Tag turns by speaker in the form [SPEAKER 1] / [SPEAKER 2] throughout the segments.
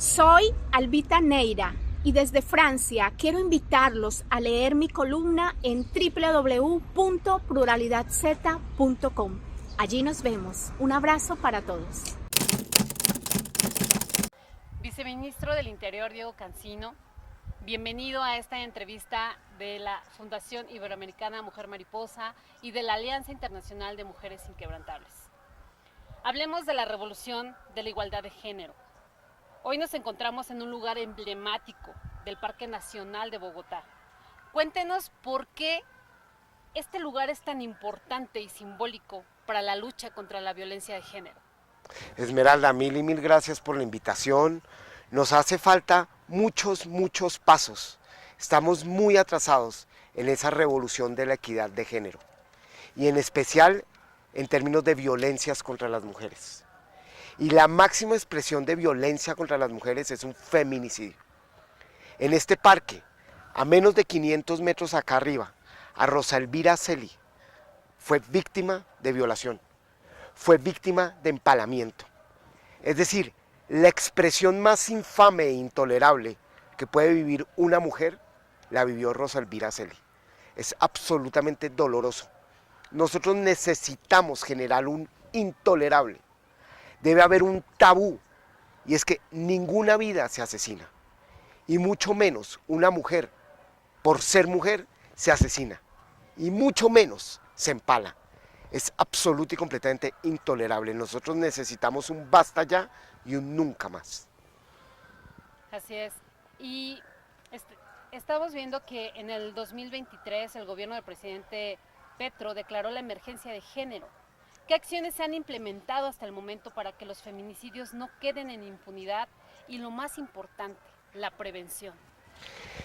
[SPEAKER 1] Soy Albita Neira y desde Francia quiero invitarlos a leer mi columna en www.pluralidadz.com. Allí nos vemos. Un abrazo para todos.
[SPEAKER 2] Viceministro del Interior Diego Cancino, bienvenido a esta entrevista de la Fundación Iberoamericana Mujer Mariposa y de la Alianza Internacional de Mujeres Inquebrantables. Hablemos de la revolución de la igualdad de género. Hoy nos encontramos en un lugar emblemático del Parque Nacional de Bogotá. Cuéntenos por qué este lugar es tan importante y simbólico para la lucha contra la violencia de género.
[SPEAKER 3] Esmeralda, mil y mil gracias por la invitación. Nos hace falta muchos pasos. Estamos muy atrasados en esa revolución de la equidad de género y en especial en términos de violencias contra las mujeres. Y la máxima expresión de violencia contra las mujeres es un feminicidio. En este parque, a menos de 500 metros acá arriba, a Rosa Elvira Celi fue víctima de violación, fue víctima de empalamiento. Es decir, la expresión más infame e intolerable que puede vivir una mujer, la vivió Rosa Elvira Celi. Es absolutamente doloroso. Nosotros necesitamos generar un intolerable. Debe haber un tabú, y es que ninguna vida se asesina, y mucho menos una mujer, por ser mujer, se asesina, y mucho menos se empala. Es absoluto y completamente intolerable. Nosotros necesitamos un basta ya y un nunca más.
[SPEAKER 2] Así es. Y estamos viendo que en el 2023 el gobierno del presidente Petro declaró la emergencia de género. ¿Qué acciones se han implementado hasta el momento para que los feminicidios no queden en impunidad? Y lo más importante, la prevención.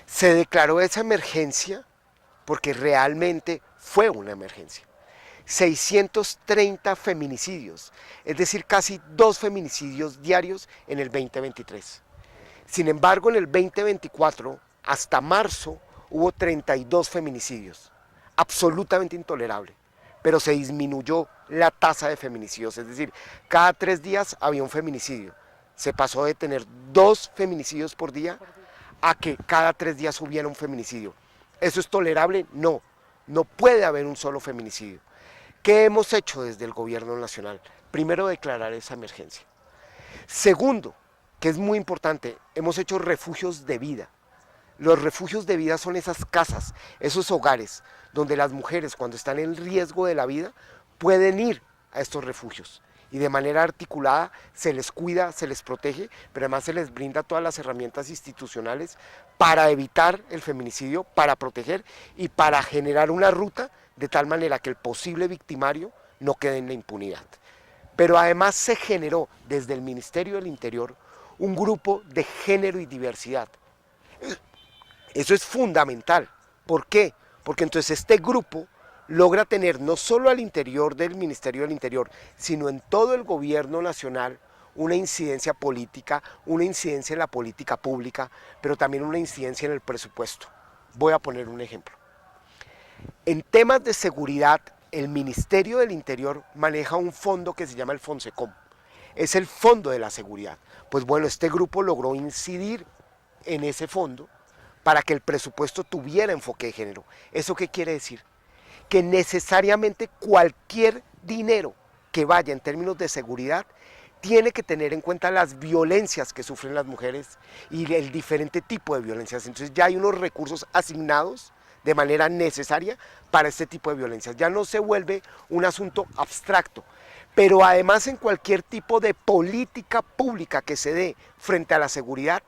[SPEAKER 3] Se declaró esa emergencia porque realmente fue una emergencia. 630 feminicidios, es decir, casi 2 feminicidios diarios en el 2023. Sin embargo, en el 2024, hasta marzo, hubo 32 feminicidios. Absolutamente intolerable. Pero se disminuyó la tasa de feminicidios, es decir, cada 3 días había un feminicidio. Se pasó de tener 2 feminicidios por día a que cada 3 días hubiera un feminicidio. ¿Eso es tolerable? No, no puede haber un solo feminicidio. ¿Qué hemos hecho desde el gobierno nacional? Primero, declarar esa emergencia. Segundo, que es muy importante, hemos hecho refugios de vida. Los refugios de vida son esas casas, esos hogares, donde las mujeres cuando están en riesgo de la vida pueden ir a estos refugios y de manera articulada se les cuida, se les protege, pero además se les brinda todas las herramientas institucionales para evitar el feminicidio, para proteger y para generar una ruta de tal manera que el posible victimario no quede en la impunidad. Pero además se generó desde el Ministerio del Interior un grupo de género y diversidad. Eso es fundamental. ¿Por qué? Porque entonces este grupo logra tener no solo al interior del Ministerio del Interior, sino en todo el gobierno nacional una incidencia política, una incidencia en la política pública, pero también una incidencia en el presupuesto. Voy a poner un ejemplo. En temas de seguridad, el Ministerio del Interior maneja un fondo que se llama el Fonsecom. Es el fondo de la seguridad. Pues bueno, este grupo logró incidir en ese fondo para que el presupuesto tuviera enfoque de género. ¿Eso qué quiere decir? Que necesariamente cualquier dinero que vaya en términos de seguridad tiene que tener en cuenta las violencias que sufren las mujeres y el diferente tipo de violencias. Entonces ya hay unos recursos asignados de manera necesaria para este tipo de violencias. Ya no se vuelve un asunto abstracto, pero además en cualquier tipo de política pública que se dé frente a la seguridad,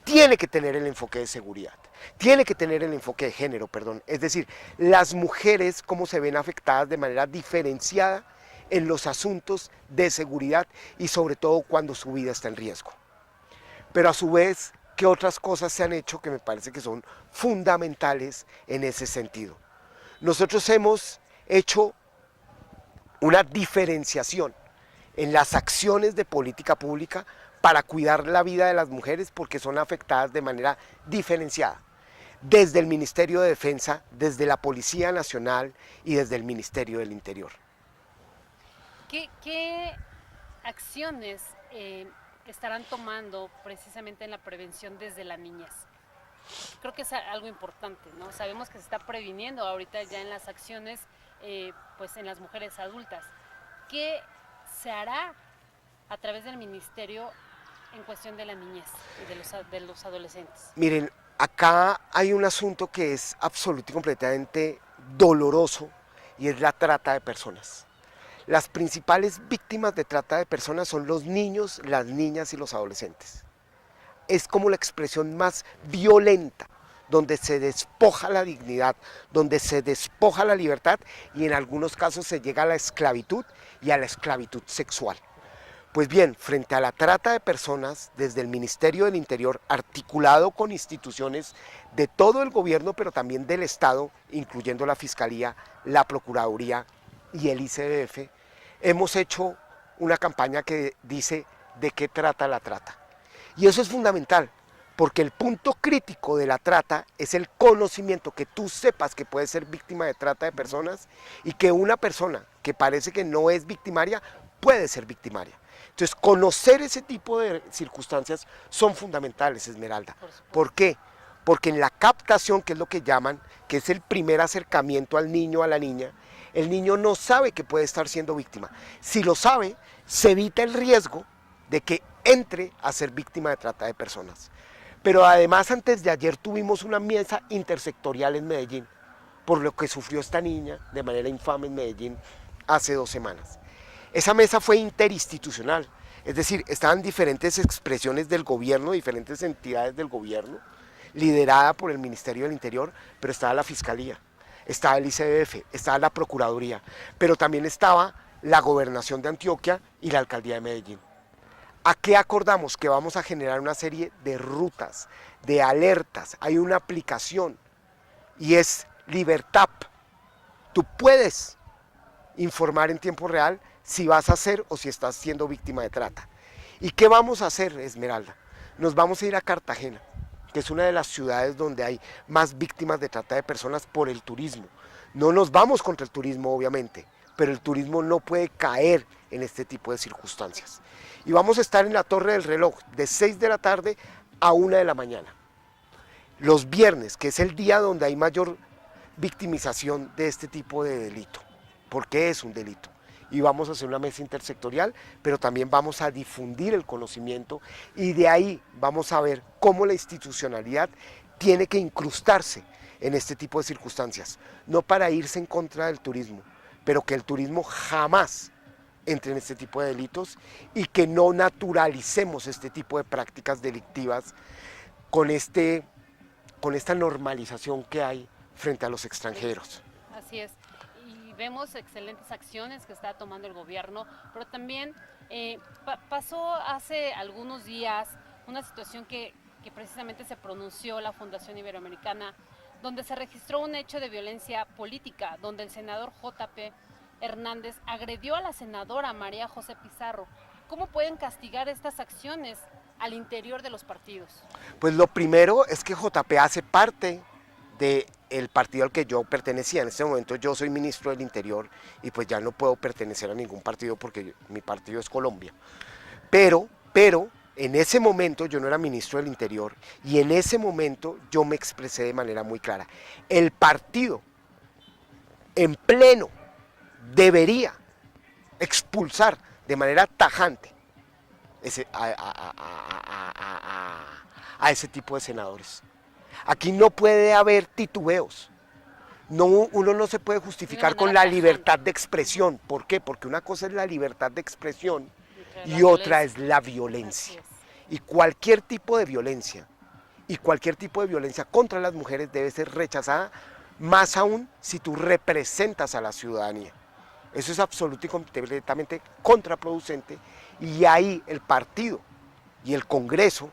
[SPEAKER 3] tiene que tener el enfoque de seguridad, tiene que tener el enfoque de género, perdón. Es decir, las mujeres cómo se ven afectadas de manera diferenciada en los asuntos de seguridad y sobre todo cuando su vida está en riesgo. Pero a su vez, ¿qué otras cosas se han hecho que me parece que son fundamentales en ese sentido? Nosotros hemos hecho una diferenciación en las acciones de política pública para cuidar la vida de las mujeres porque son afectadas de manera diferenciada. Desde el Ministerio de Defensa, desde la Policía Nacional y desde el Ministerio del Interior.
[SPEAKER 2] ¿Qué acciones estarán tomando precisamente en la prevención desde la niñez? Creo que es algo importante, ¿no? Sabemos que se está previniendo ahorita ya en las acciones, pues en las mujeres adultas. ¿Qué se hará a través del ministerio en cuestión de la niñez y de los adolescentes?
[SPEAKER 3] Miren, acá hay un asunto que es absoluto y completamente doloroso y es la trata de personas. Las principales víctimas de trata de personas son los niños, las niñas y los adolescentes. Es como la expresión más violenta, donde se despoja la dignidad, donde se despoja la libertad y en algunos casos se llega a la esclavitud y a la esclavitud sexual. Pues bien, frente a la trata de personas, desde el Ministerio del Interior, articulado con instituciones de todo el gobierno, pero también del Estado, incluyendo la Fiscalía, la Procuraduría y el ICBF, hemos hecho una campaña que dice de qué trata la trata. Y eso es fundamental, porque el punto crítico de la trata es el conocimiento, que tú sepas que puedes ser víctima de trata de personas y que una persona que parece que no es victimaria puede ser victimaria. Entonces, conocer ese tipo de circunstancias son fundamentales, Esmeralda. ¿Por qué? Porque en la captación, que es lo que llaman, que es el primer acercamiento al niño o a la niña, el niño no sabe que puede estar siendo víctima. Si lo sabe, se evita el riesgo de que entre a ser víctima de trata de personas. Pero además, antes de ayer tuvimos una mesa intersectorial en Medellín, por lo que sufrió esta niña de manera infame en Medellín hace 2 semanas. Esa mesa fue interinstitucional, es decir, estaban diferentes expresiones del gobierno, diferentes entidades del gobierno, liderada por el Ministerio del Interior, pero estaba la Fiscalía, estaba el ICBF, estaba la Procuraduría, pero también estaba la Gobernación de Antioquia y la Alcaldía de Medellín. ¿A qué acordamos? Que vamos a generar una serie de rutas, de alertas, hay una aplicación y es Libertap. Tú puedes informar en tiempo real si vas a ser o si estás siendo víctima de trata. ¿Y qué vamos a hacer, Esmeralda? Nos vamos a ir a Cartagena, que es una de las ciudades donde hay más víctimas de trata de personas por el turismo. No nos vamos contra el turismo, obviamente, pero el turismo no puede caer en este tipo de circunstancias. Y vamos a estar en la Torre del Reloj de 6 de la tarde a 1 de la mañana. Los viernes, que es el día donde hay mayor victimización de este tipo de delito, porque es un delito. Y vamos a hacer una mesa intersectorial, pero también vamos a difundir el conocimiento y de ahí vamos a ver cómo la institucionalidad tiene que incrustarse en este tipo de circunstancias, no para irse en contra del turismo, pero que el turismo jamás entre en este tipo de delitos y que no naturalicemos este tipo de prácticas delictivas con esta normalización que hay frente a los extranjeros.
[SPEAKER 2] Así es. Y vemos excelentes acciones que está tomando el gobierno, pero también pasó hace algunos días una situación que precisamente se pronunció la Fundación Iberoamericana, donde se registró un hecho de violencia política, donde el senador J.P. Hernández agredió a la senadora María José Pizarro. ¿Cómo pueden castigar estas acciones al interior de los partidos?
[SPEAKER 3] Pues lo primero es que JP hace parte del partido al que yo pertenecía. En este momento yo soy ministro del Interior y pues ya no puedo pertenecer a ningún partido porque mi partido es Colombia. Pero en ese momento yo no era ministro del Interior y en ese momento yo me expresé de manera muy clara. El partido en pleno debería expulsar de manera tajante a ese tipo de senadores. Aquí no puede haber titubeos. Uno no se puede justificar con la libertad de expresión. ¿Por qué? Porque una cosa es la libertad de expresión y otra es la violencia. Y cualquier tipo de violencia, contra las mujeres debe ser rechazada, más aún si tú representas a la ciudadanía. Eso es absolutamente y completamente contraproducente y ahí el partido y el Congreso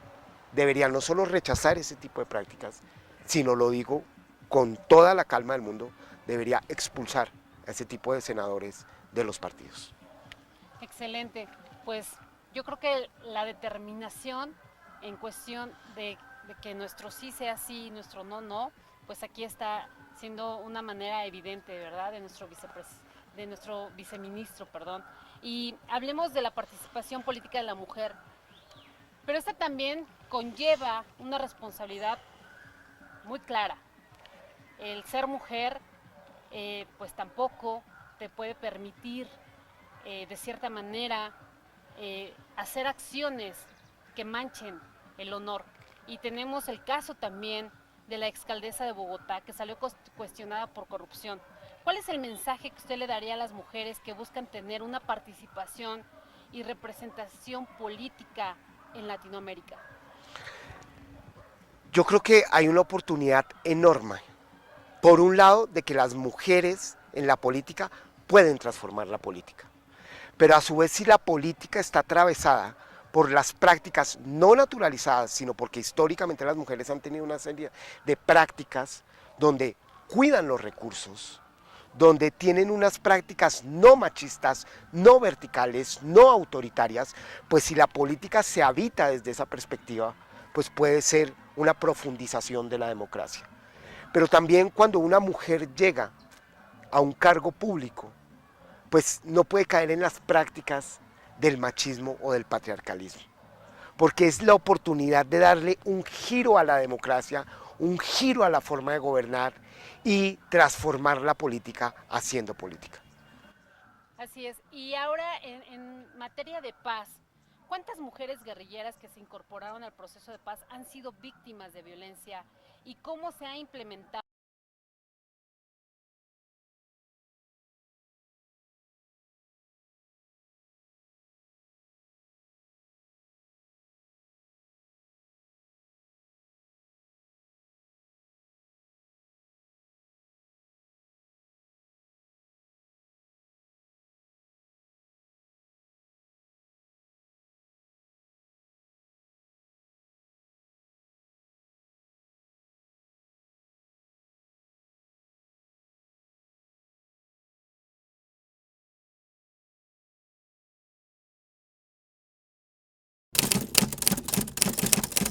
[SPEAKER 3] deberían no solo rechazar ese tipo de prácticas, sino, lo digo con toda la calma del mundo, debería expulsar a ese tipo de senadores de los partidos.
[SPEAKER 2] Excelente. Pues yo creo que la determinación en cuestión de que nuestro sí sea sí y nuestro no, no, pues aquí está siendo una manera evidente, ¿verdad?, de nuestro viceministro, perdón. Y hablemos de la participación política de la mujer. Pero esta también conlleva una responsabilidad muy clara. El ser mujer, pues tampoco te puede permitir, de cierta manera, hacer acciones que manchen el honor. Y tenemos el caso también de la exalcaldesa de Bogotá, que salió cuestionada por corrupción. ¿Cuál es el mensaje que usted le daría a las mujeres que buscan tener una participación y representación política en Latinoamérica?
[SPEAKER 3] Yo creo que hay una oportunidad enorme, por un lado, de que las mujeres en la política pueden transformar la política, pero a su vez si la política está atravesada por las prácticas no naturalizadas, sino porque históricamente las mujeres han tenido una serie de prácticas donde cuidan los recursos, donde tienen unas prácticas no machistas, no verticales, no autoritarias, pues si la política se habita desde esa perspectiva, pues puede ser una profundización de la democracia. Pero también cuando una mujer llega a un cargo público, pues no puede caer en las prácticas del machismo o del patriarcalismo, porque es la oportunidad de darle un giro a la democracia, un giro a la forma de gobernar y transformar la política haciendo política.
[SPEAKER 2] Así es. Y ahora en materia de paz, ¿cuántas mujeres guerrilleras que se incorporaron al proceso de paz han sido víctimas de violencia y cómo se ha implementado